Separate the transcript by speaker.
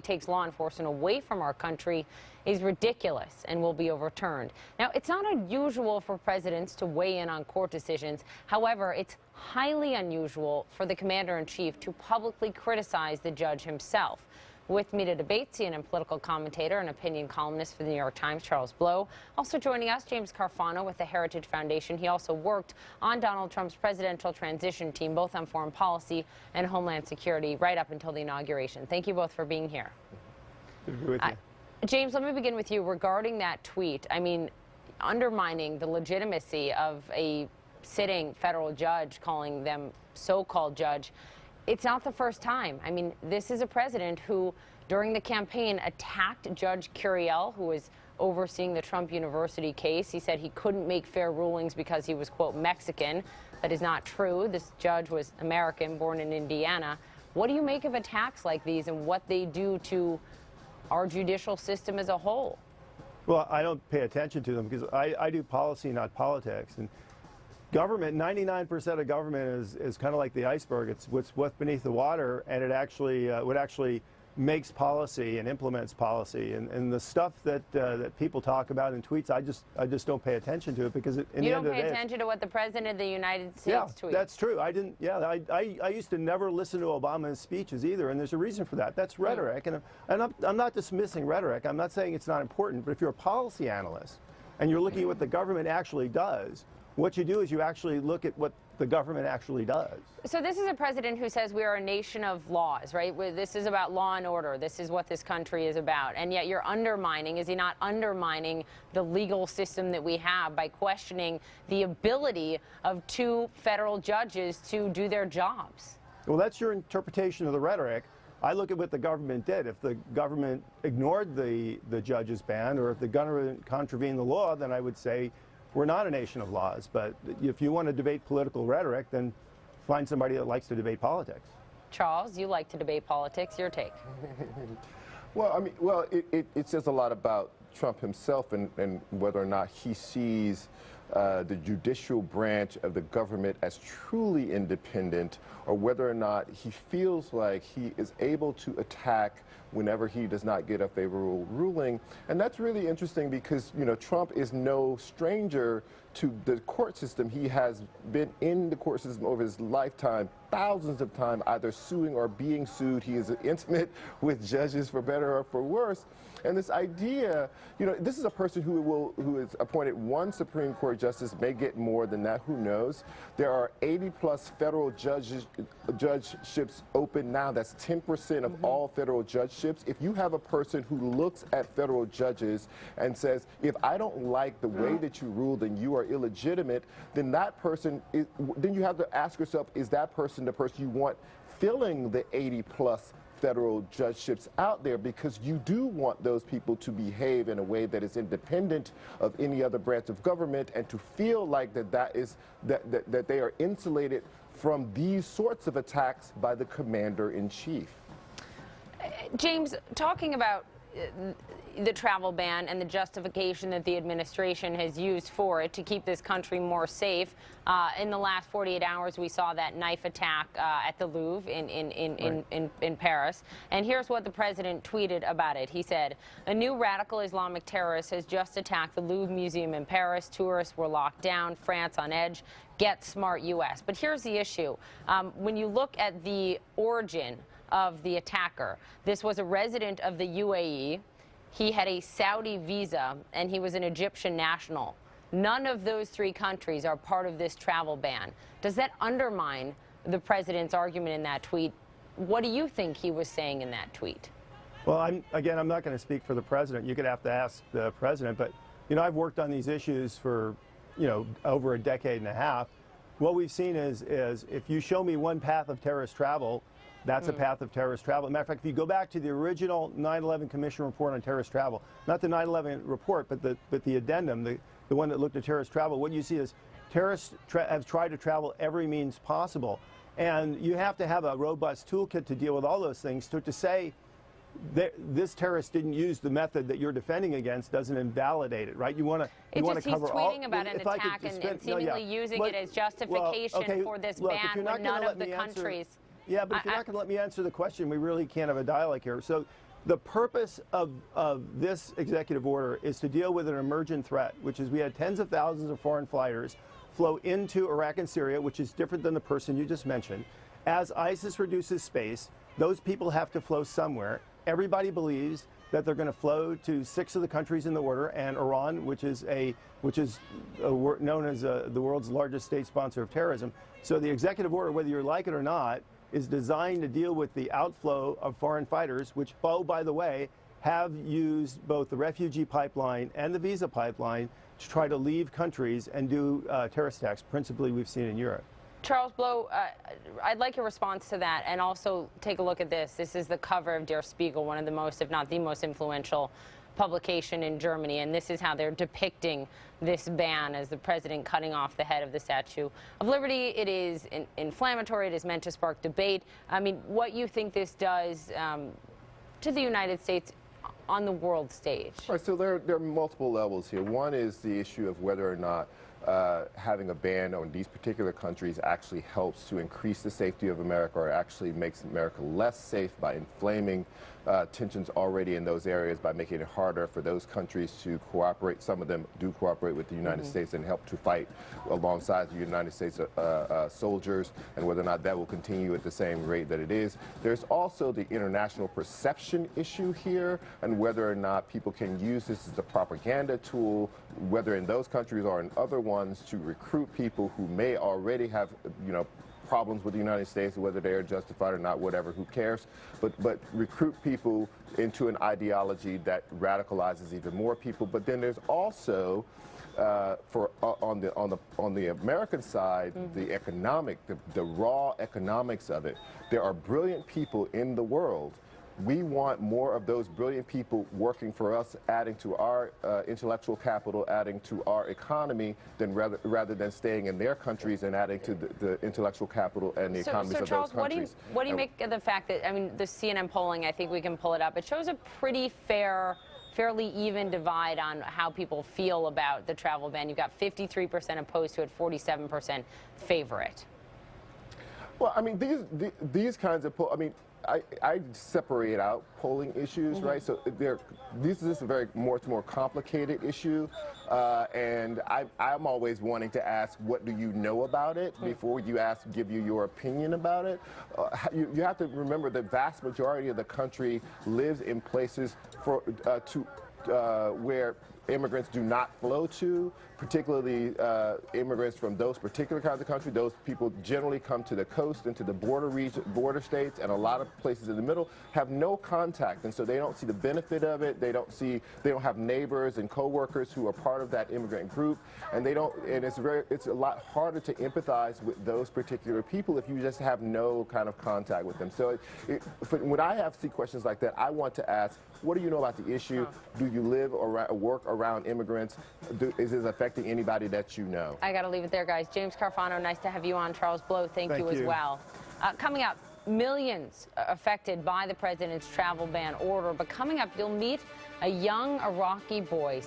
Speaker 1: takes law enforcement away from our country is ridiculous and will be overturned. Now, it's not unusual for presidents to weigh in on court decisions. However, it's highly unusual for the commander-in-chief to publicly criticize the judge himself. With me to debate, CNN political commentator and opinion columnist for the New York Times, Charles Blow. Also joining us, James Carafano with the Heritage Foundation. He also worked on Donald Trump's presidential transition team, both on foreign policy and homeland security, right up until the inauguration. Thank you both for being here.
Speaker 2: Good to be with you.
Speaker 1: James, let me begin with you regarding that tweet. I mean, undermining the legitimacy of a sitting federal judge, calling them so-called judge. It's not the first time. I mean, this is a president who, during the campaign, attacked Judge Curiel, who was overseeing the Trump University case. He said he couldn't make fair rulings because he was, quote, Mexican. That is not true. This judge was American, born in Indiana. What do you make of attacks like these and what they do to our judicial system as a whole?
Speaker 2: Well, I don't pay attention to them because I do policy, not politics. And government, 99% of government is kind of like the iceberg. It's what's beneath the water, and it actually what actually makes policy and implements policy. And the stuff that people talk about in tweets, I just don't pay attention to it because in the end of the day,
Speaker 1: you don't pay attention to what the president of the United States tweets.
Speaker 2: Yeah, that's true. I didn't. Yeah, I used to never listen to Obama's speeches either, and there's a reason for that. That's rhetoric, and I'm not dismissing rhetoric. I'm not saying it's not important, but if you're a policy analyst and you're looking at what the government actually does, what you do is you actually look at what the government actually does.
Speaker 1: So this is a president who says we are a nation of laws, right? This is about law and order. This is what this country is about. And yet you're undermining, is he not undermining the legal system that we have by questioning the ability of two federal judges to do their jobs?
Speaker 2: Well, that's your interpretation of the rhetoric. I look at what the government did. If the government ignored the judge's ban, or if the government contravened the law, then I would say we're not a nation of laws. But if you want to debate political rhetoric, then find somebody that likes to debate politics.
Speaker 1: Charles, you like to debate politics. Your take?
Speaker 3: Well, I mean, it says a lot about Trump himself and whether or not he sees the judicial branch of the government as truly independent, or whether or not he feels like he is able to attack whenever he does not get a favorable ruling. And that's really interesting because, you know, Trump is no stranger to the court system. He has been in the court system over his lifetime, thousands of times, either suing or being sued. He is intimate with judges, for better or for worse. And this idea, you know, this is a person who is appointed one Supreme Court justice, may get more than that, who knows. There are 80+ federal judgeships open now. That's 10% of all federal judgeships. If you have a person who looks at federal judges and says, if I don't like the way that you rule, then you are illegitimate, then that person is, then you have to ask yourself, is that person the person you want filling the 80+ federal judgeships out there? Because you do want those people to behave in a way that is independent of any other branch of government, and to feel like that they are insulated from these sorts of attacks by the commander-in-chief.
Speaker 1: James, talking about the travel ban and the justification that the administration has used for it to keep this country more safe. In the last 48 hours, we saw that knife attack at the Louvre in Paris. And here's what the president tweeted about it. He said, a new radical Islamic terrorist has just attacked the Louvre Museum in Paris. Tourists were locked down. France on edge. Get smart, U.S. But here's the issue. When you look at the origin of the attacker, this was a resident of the UAE. He had a Saudi visa, and he was an Egyptian national. None of those three countries are part of this travel ban. Does that undermine the president's argument in that tweet? What do you think he was saying in that tweet?
Speaker 2: Well, I'm not going to speak for the president. You're going to have to ask the president. But, you know, I've worked on these issues for, you know, over a decade and a half. What we've seen is if you show me one path of terrorist travel, that's a path of terrorist travel. As a matter of fact, if you go back to the original 9/11 Commission report on terrorist travel, not the 9/11 report, but the addendum, the one that looked at terrorist travel, what you see is terrorists have tried to travel every means possible. And you have to have a robust toolkit to deal with all those things. To say that this terrorist didn't use the method that you're defending against doesn't invalidate it, right? You want to cover all.
Speaker 1: He's tweeting about an attack and seemingly using it as justification for this ban when none of the countries.
Speaker 2: Yeah, but if you're not going to let me answer the question, we really can't have a dialogue here. So The purpose of this executive order is to deal with an emergent threat, which is we had tens of thousands of foreign fighters flow into Iraq and Syria, which is different than the person you just mentioned. As ISIS reduces space, those people have to flow somewhere. Everybody believes that they're going to flow to 6 of the countries in the order, and Iran, which is known as the world's largest state sponsor of terrorism. So the executive order, whether you like it or not, is designed to deal with the outflow of foreign fighters, which, oh, by the way, have used both the refugee pipeline and the visa pipeline to try to leave countries and do terrorist attacks, principally we've seen in Europe.
Speaker 1: Charles Blow, I'd like your response to that, and also take a look at this. This is the cover of Der Spiegel, one of the most, if not the most influential publication in Germany, and this is how they're depicting this ban as the president cutting off the head of the Statue of Liberty. It is inflammatory. It is meant to spark debate. I mean, what you think this does to the United States on the world stage?
Speaker 3: Right, so there are multiple levels here. One is the issue of whether or not having a ban on these particular countries actually helps to increase the safety of America, or actually makes America less safe by inflaming tensions already in those areas, by making it harder for those countries to cooperate. Some of them do cooperate with the United States and help to fight alongside the United States soldiers, and whether or not that will continue at the same rate that it is. There's also the international perception issue here, and whether or not people can use this as a propaganda tool, whether in those countries or in other ones, to recruit people who may already have, problems with the United States, whether they are justified or not, whatever, who cares, but recruit people into an ideology that radicalizes even more people. But then there's also on the American side, the raw economics of it. There are brilliant people in the world. We want more of those brilliant people working for us, adding to our intellectual capital, adding to our economy, than rather than staying in their countries and adding to the intellectual capital and the economies of
Speaker 1: Charles,
Speaker 3: those countries.
Speaker 1: What do you make of the fact that, I mean, the CNN polling, I think we can pull it up, it shows a pretty fairly even divide on how people feel about the travel ban. You've got 53% opposed to it, 47% favor it.
Speaker 3: Well, I mean, these kinds of I separate out polling issues, right? So this is a very more complicated issue, and I'm always wanting to ask, what do you know about it, before you give you your opinion about it. You have to remember the vast majority of the country lives in places where immigrants do not flow to, particularly immigrants from those particular kinds of countries. Those people generally come to the coast and to the border states, and a lot of places in the middle have no contact, and so they don't see the benefit of it. They don't have neighbors and coworkers who are part of that immigrant group, and it's a lot harder to empathize with those particular people if you just have no kind of contact with them. So when I see questions like that, I want to ask, what do you know about the issue? Do you live or work around immigrants? Is this affecting anybody that you know?
Speaker 1: I got to leave it there, guys. James Carafano, nice to have you on. Charles Blow, thank you as well. Coming up, millions affected by the president's travel ban order. But coming up, you'll meet a young Iraqi boy